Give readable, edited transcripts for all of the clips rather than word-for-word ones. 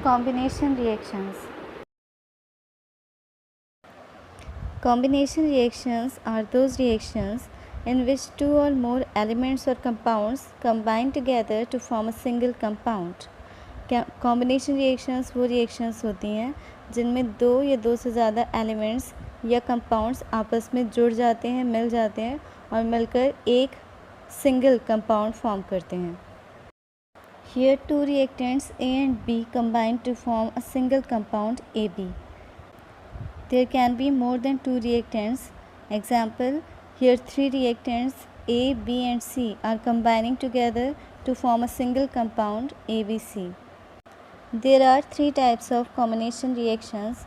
Combination reactions. Combination reactions are those reactions in which two or more elements or compounds combine together to form a single compound. Combination reactions वो reactions होती हैं जिनमें दो या दो से ज़्यादा एलिमेंट्स या कंपाउंड्स आपस में जुड़ जाते हैं, मिल जाते हैं और मिलकर एक सिंगल कंपाउंड फॉर्म करते हैं. Here two reactants A and B combine to form a single compound AB. There can be more than two reactants. Example, here three reactants A, B and C are combining together to form a single compound ABC. There are three types of combination reactions.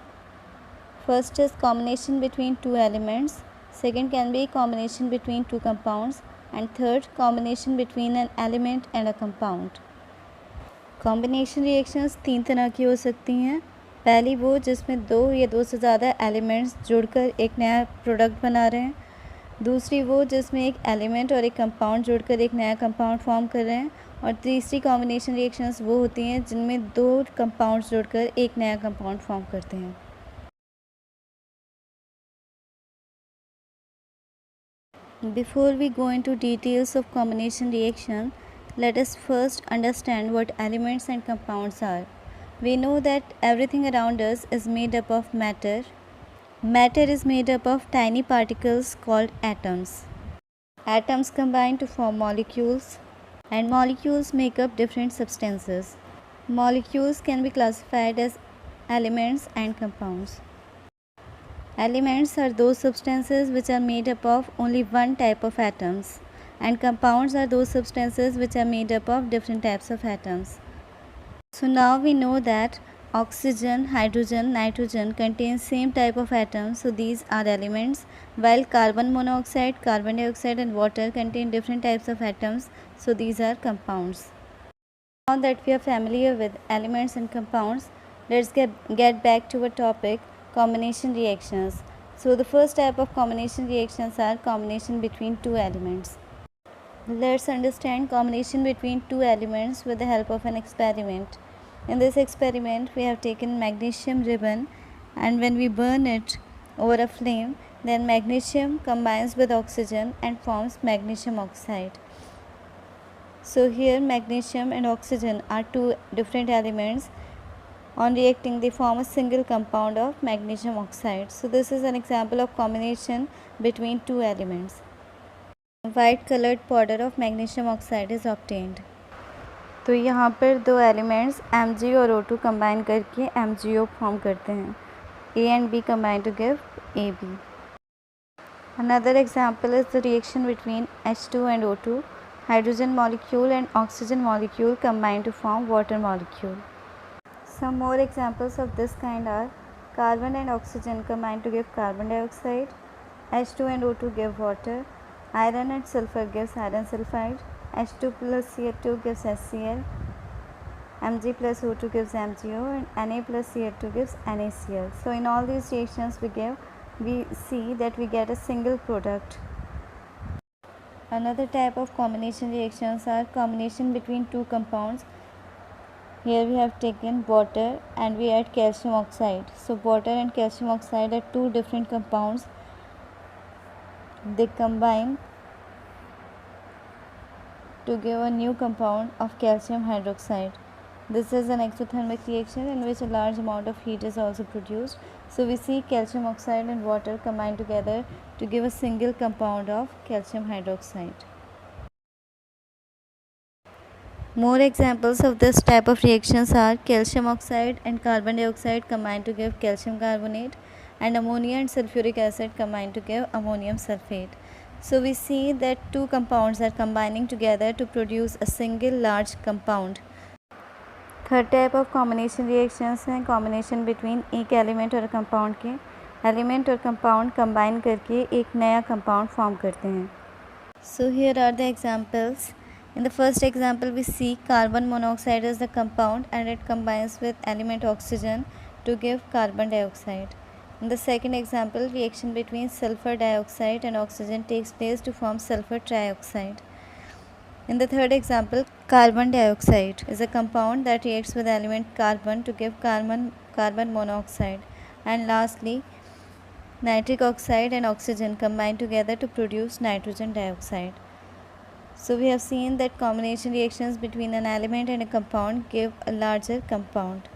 First is combination between two elements. Second can be combination between two compounds. And third, combination between an element and a compound. Combination reactions तीन तरह की हो सकती हैं. पहली वो जिसमें दो या दो से ज़्यादा एलिमेंट्स जुड़कर एक नया प्रोडक्ट बना रहे हैं. दूसरी वो जिसमें एक एलिमेंट और एक कंपाउंड जुड़कर एक नया कंपाउंड फॉर्म कर रहे हैं. और तीसरी कॉम्बिनेशन रिएक्शंस वो होती हैं जिनमें दो कंपाउंड्स जुड़कर एक नया कंपाउंड फॉर्म करते हैं. Before we go into details of combination reaction, let us first understand what elements and compounds are. We know that everything around us is made up of matter. Matter is made up of tiny particles called atoms. Atoms combine to form molecules, and molecules make up different substances. Molecules can be classified as elements and compounds. Elements are those substances which are made up of only one type of atoms, and compounds are those substances which are made up of different types of atoms. So now we know that oxygen, hydrogen, nitrogen contain same type of atoms, so these are elements, while carbon monoxide, carbon dioxide and water contain different types of atoms, so these are compounds. Now that we are familiar with elements and compounds, let's get back to our topic, combination reactions. So the first type of combination reactions are combination between two elements. Let's understand combination between two elements with the help of an experiment. In this experiment, we have taken magnesium ribbon, and when we burn it over a flame, then magnesium combines with oxygen and forms magnesium oxide. So here magnesium and oxygen are two different elements. On reacting, they form a single compound of magnesium oxide. So this is an example of combination between two elements. White colored powder of magnesium oxide is obtained. तो यहाँ पर दो elements Mg और O2 combine करके MgO form करते हैं. A and B combine to give AB. Another example is the reaction between H2 and O2. Hydrogen molecule and oxygen molecule combine to form water molecule. Some more examples of this kind are carbon and oxygen combine to give carbon dioxide, H2 and O2 give water, iron and sulfur gives iron sulfide, H2 plus Cl2 gives HCl, Mg plus O2 gives MgO, and Na plus Cl2 gives NaCl. So in all these reactions we see that we get a single product. Another type of combination reactions are combination between two compounds. Here we have taken water and we add calcium oxide. So water and calcium oxide are two different compounds. They combine to give a new compound of calcium hydroxide. This is an exothermic reaction in which a large amount of heat is also produced. So we see calcium oxide and water combine together to give a single compound of calcium hydroxide. More examples of this type of reactions are calcium oxide and carbon dioxide combine to give calcium carbonate, and ammonia and sulfuric acid combine to give ammonium sulfate. So we see that two compounds are combining together to produce a single large compound. Third type of combination reactions हैं combination between एक element और compound के element और compound combine करके एक नया compound form करते हैं. So here are the examples. In the first example, we see carbon monoxide as the compound and it combines with element oxygen to give carbon dioxide. In the second example, reaction between sulfur dioxide and oxygen takes place to form sulfur trioxide. In the third example, carbon dioxide is a compound that reacts with the element carbon to give carbon monoxide. And lastly, nitric oxide and oxygen combine together to produce nitrogen dioxide. So we have seen that combination reactions between an element and a compound give a larger compound.